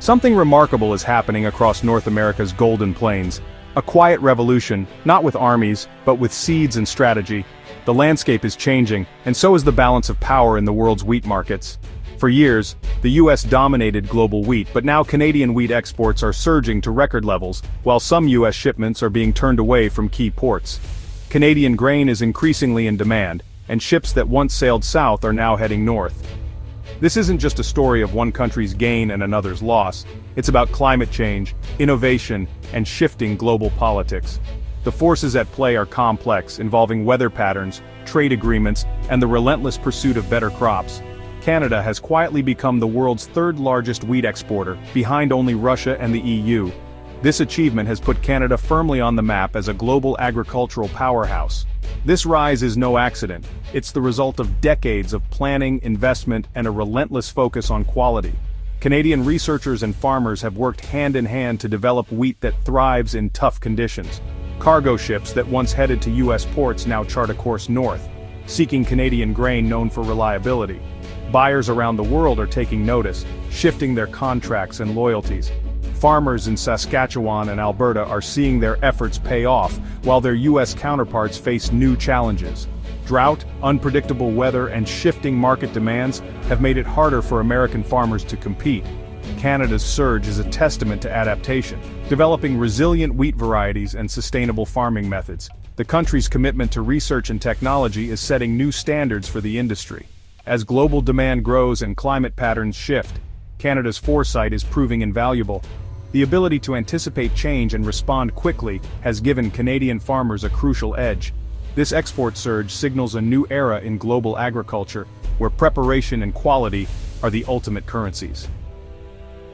Something remarkable is happening across North America's Golden Plains. A quiet revolution, not with armies, but with seeds and strategy. The landscape is changing, and so is the balance of power in the world's wheat markets. For years, the US dominated global wheat, but now Canadian wheat exports are surging to record levels, while some US shipments are being turned away from key ports. Canadian grain is increasingly in demand, and ships that once sailed south are now heading north. This isn't just a story of one country's gain and another's loss, it's about climate change, innovation, and shifting global politics. The forces at play are complex, involving weather patterns, trade agreements, and the relentless pursuit of better crops. Canada has quietly become the world's third-largest wheat exporter, behind only Russia and the EU. This achievement has put Canada firmly on the map as a global agricultural powerhouse. This rise is no accident. It's the result of decades of planning, investment, and a relentless focus on quality. Canadian researchers and farmers have worked hand in hand to develop wheat that thrives in tough conditions. Cargo ships that once headed to US ports now chart a course north, seeking Canadian grain known for reliability. Buyers around the world are taking notice, shifting their contracts and loyalties. Farmers in Saskatchewan and Alberta are seeing their efforts pay off, while their US counterparts face new challenges. Drought, unpredictable weather, and shifting market demands have made it harder for American farmers to compete. Canada's surge is a testament to adaptation, developing resilient wheat varieties and sustainable farming methods. The country's commitment to research and technology is setting new standards for the industry. As global demand grows and climate patterns shift, Canada's foresight is proving invaluable. The ability to anticipate change and respond quickly has given Canadian farmers a crucial edge. This export surge signals a new era in global agriculture, where preparation and quality are the ultimate currencies.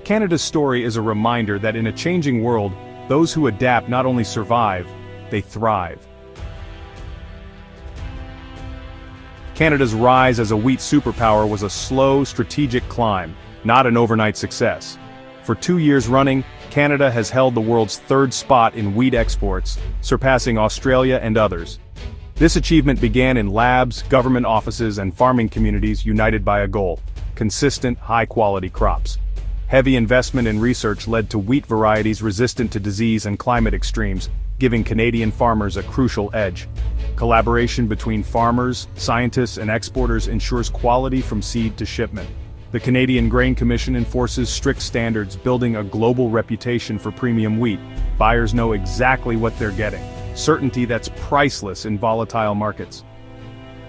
Canada's story is a reminder that in a changing world, those who adapt not only survive, they thrive. Canada's rise as a wheat superpower was a slow, strategic climb, not an overnight success. For 2 years running, Canada has held the world's third spot in wheat exports, surpassing Australia and others. This achievement began in labs, government offices, and farming communities united by a goal: consistent, high-quality crops. Heavy investment in research led to wheat varieties resistant to disease and climate extremes, giving Canadian farmers a crucial edge. Collaboration between farmers, scientists, and exporters ensures quality from seed to shipment. The Canadian Grain Commission enforces strict standards, building a global reputation for premium wheat. Buyers know exactly what they're getting, certainty that's priceless in volatile markets.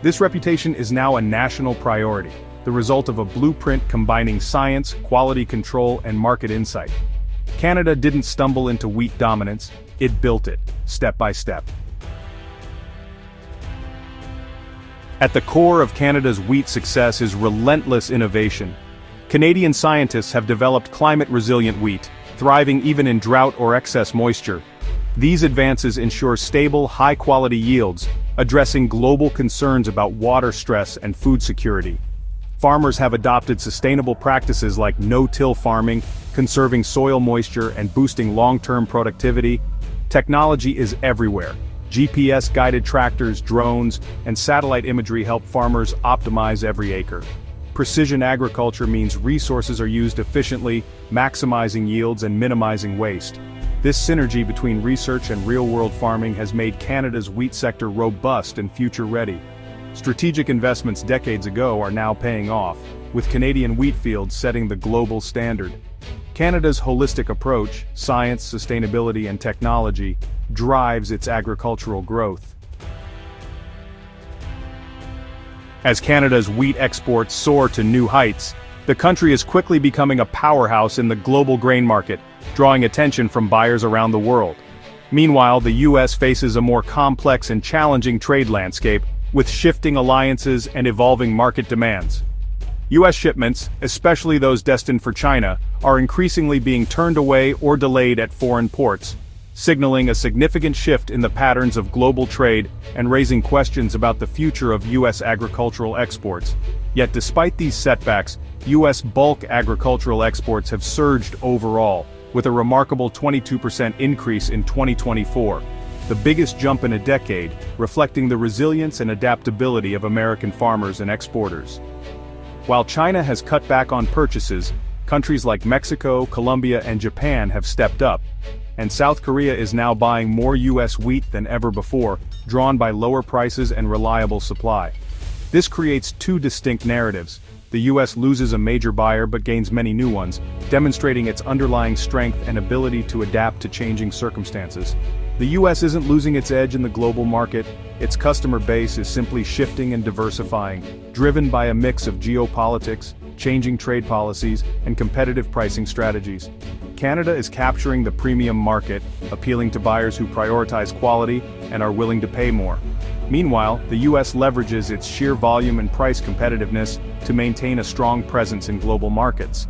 This reputation is now a national priority, the result of a blueprint combining science, quality control, and market insight. Canada didn't stumble into wheat dominance, it built it, step by step. At the core of Canada's wheat success is relentless innovation. Canadian scientists have developed climate-resilient wheat, thriving even in drought or excess moisture. These advances ensure stable, high-quality yields, addressing global concerns about water stress and food security. Farmers have adopted sustainable practices like no-till farming, conserving soil moisture, and boosting long-term productivity. Technology is everywhere. GPS-guided tractors, drones, and satellite imagery help farmers optimize every acre. Precision agriculture means resources are used efficiently, maximizing yields and minimizing waste. This synergy between research and real-world farming has made Canada's wheat sector robust and future-ready. Strategic investments decades ago are now paying off, with Canadian wheat fields setting the global standard. Canada's holistic approach, science, sustainability, and technology, drives its agricultural growth. As Canada's wheat exports soar to new heights, the country is quickly becoming a powerhouse in the global grain market, drawing attention from buyers around the world. Meanwhile, the US faces a more complex and challenging trade landscape, with shifting alliances and evolving market demands. US shipments, especially those destined for China, are increasingly being turned away or delayed at foreign ports, signaling a significant shift in the patterns of global trade and raising questions about the future of US agricultural exports. Yet despite these setbacks, US bulk agricultural exports have surged overall, with a remarkable 22% increase in 2024, the biggest jump in a decade, reflecting the resilience and adaptability of American farmers and exporters. While China has cut back on purchases, Countries like Mexico, Colombia, and Japan have stepped up, and South Korea is now buying more U.S. wheat than ever before, drawn by lower prices and reliable supply. This creates two distinct narratives. The U.S. loses a major buyer but gains many new ones, demonstrating its underlying strength and ability to adapt to changing circumstances. The U.S. isn't losing its edge in the global market, its customer base is simply shifting and diversifying, driven by a mix of geopolitics, changing trade policies, and competitive pricing strategies. Canada is capturing the premium market, appealing to buyers who prioritize quality and are willing to pay more. Meanwhile, the U.S. leverages its sheer volume and price competitiveness to maintain a strong presence in global markets.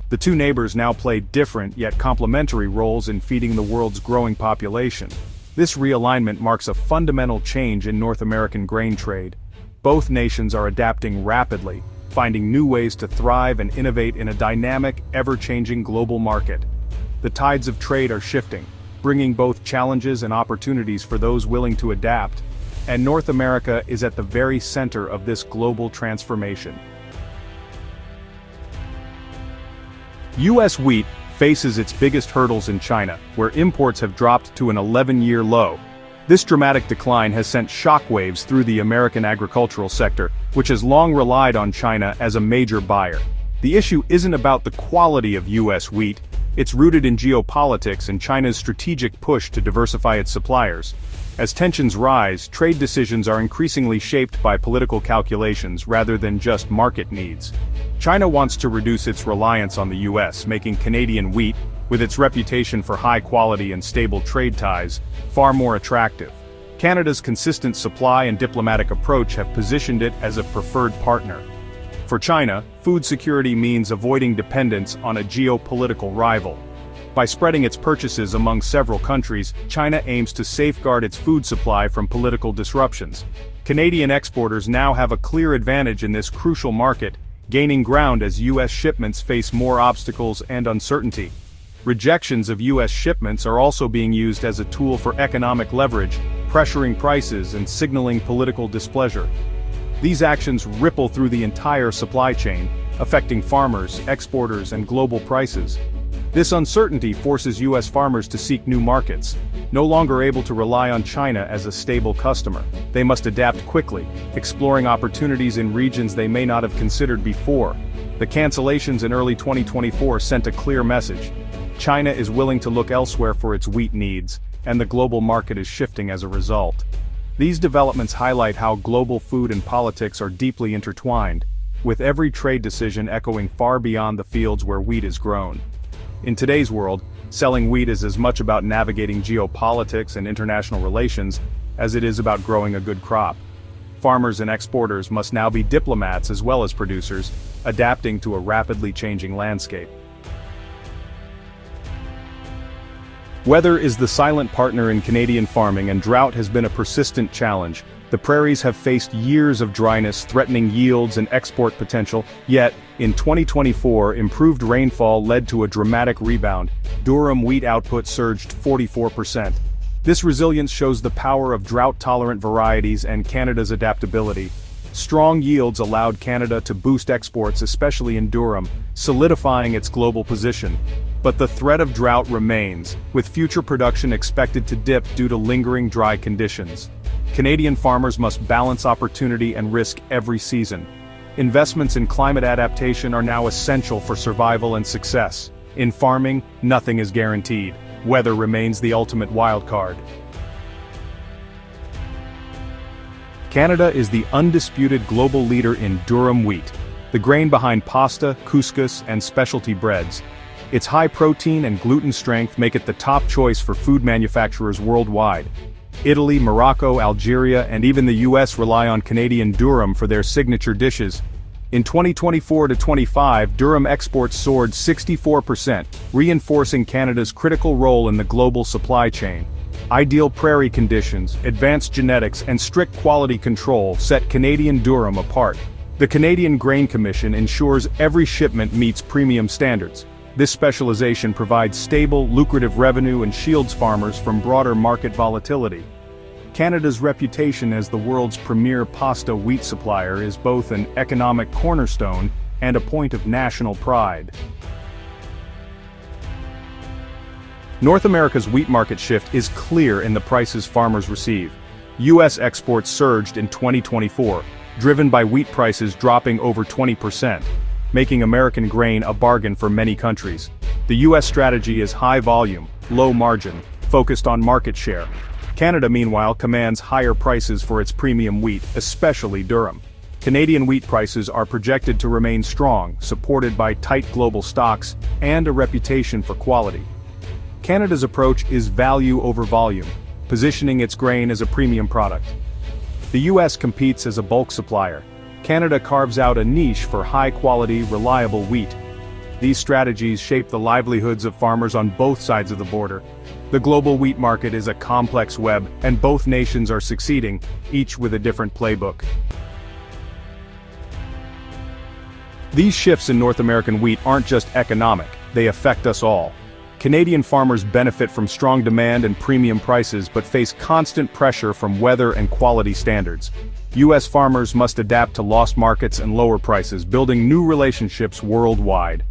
The two neighbors now play different yet complementary roles in feeding the world's growing population. This realignment marks a fundamental change in North American grain trade. Both nations are adapting rapidly, finding new ways to thrive and innovate in a dynamic, ever-changing global market. The tides of trade are shifting, bringing both challenges and opportunities for those willing to adapt, and North America is at the very center of this global transformation. U.S. wheat faces its biggest hurdles in China, where imports have dropped to an 11-year low. This dramatic decline has sent shockwaves through the American agricultural sector, which has long relied on China as a major buyer. The issue isn't about the quality of U.S. wheat, it's rooted in geopolitics and China's strategic push to diversify its suppliers. As tensions rise, trade decisions are increasingly shaped by political calculations rather than just market needs. China wants to reduce its reliance on the U.S., making Canadian wheat, with its reputation for high quality and stable trade ties, far more attractive. Canada's consistent supply and diplomatic approach have positioned it as a preferred partner. For China, food security means avoiding dependence on a geopolitical rival. By spreading its purchases among several countries, China aims to safeguard its food supply from political disruptions. Canadian exporters now have a clear advantage in this crucial market, gaining ground as U.S. shipments face more obstacles and uncertainty. Rejections of U.S. shipments are also being used as a tool for economic leverage, pressuring prices and signaling political displeasure. These actions ripple through the entire supply chain, affecting farmers, exporters, and global prices. This uncertainty forces U.S. farmers to seek new markets. No longer able to rely on China as a stable customer, they must adapt quickly, exploring opportunities in regions they may not have considered before. The cancellations in early 2024 sent a clear message. China is willing to look elsewhere for its wheat needs, and the global market is shifting as a result. These developments highlight how global food and politics are deeply intertwined, with every trade decision echoing far beyond the fields where wheat is grown. In today's world, selling wheat is as much about navigating geopolitics and international relations as it is about growing a good crop. Farmers and exporters must now be diplomats as well as producers, adapting to a rapidly changing landscape. Weather is the silent partner in Canadian farming, and drought has been a persistent challenge. The prairies have faced years of dryness, threatening yields and export potential, yet, in 2024, improved rainfall led to a dramatic rebound. Durum wheat output surged 44%. This resilience shows the power of drought-tolerant varieties and Canada's adaptability. Strong yields allowed Canada to boost exports, especially in durum, solidifying its global position. But the threat of drought remains, with future production expected to dip due to lingering dry conditions. Canadian farmers must balance opportunity and risk every season. Investments in climate adaptation are now essential for survival and success. In farming, nothing is guaranteed. Weather remains the ultimate wildcard. Canada is the undisputed global leader in durum wheat, the grain behind pasta, couscous, and specialty breads. Its high protein and gluten strength make it the top choice for food manufacturers worldwide. Italy, Morocco, Algeria, and even the US rely on Canadian durum for their signature dishes. In 2024-25, durum exports soared 64%, reinforcing Canada's critical role in the global supply chain. Ideal prairie conditions, advanced genetics, and strict quality control set Canadian durum apart. The Canadian Grain Commission ensures every shipment meets premium standards. This specialization provides stable, lucrative revenue and shields farmers from broader market volatility. Canada's reputation as the world's premier pasta wheat supplier is both an economic cornerstone and a point of national pride. North America's wheat market shift is clear in the prices farmers receive. U.S. exports surged in 2024, driven by wheat prices dropping over 20%, making American grain a bargain for many countries. The U.S. strategy is high volume, low margin, focused on market share. Canada, meanwhile, commands higher prices for its premium wheat, especially durum. Canadian wheat prices are projected to remain strong, supported by tight global stocks and a reputation for quality. Canada's approach is value over volume, positioning its grain as a premium product. The U.S. competes as a bulk supplier. Canada carves out a niche for high-quality, reliable wheat. These strategies shape the livelihoods of farmers on both sides of the border. The global wheat market is a complex web, and both nations are succeeding, each with a different playbook. These shifts in North American wheat aren't just economic, they affect us all. Canadian farmers benefit from strong demand and premium prices but face constant pressure from weather and quality standards. U.S. farmers must adapt to lost markets and lower prices, building new relationships worldwide.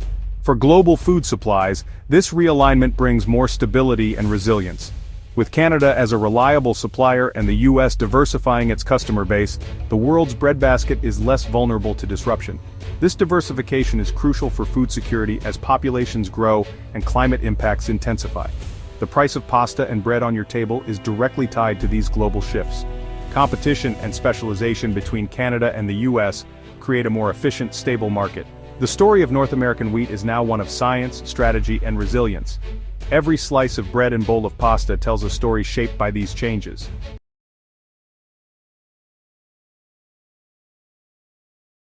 For global food supplies, this realignment brings more stability and resilience. With Canada as a reliable supplier and the U.S. diversifying its customer base, the world's breadbasket is less vulnerable to disruption. This diversification is crucial for food security as populations grow and climate impacts intensify. The price of pasta and bread on your table is directly tied to these global shifts. Competition and specialization between Canada and the U.S. create a more efficient, stable market. The story of North American wheat is now one of science, strategy, and resilience. Every slice of bread and bowl of pasta tells a story shaped by these changes.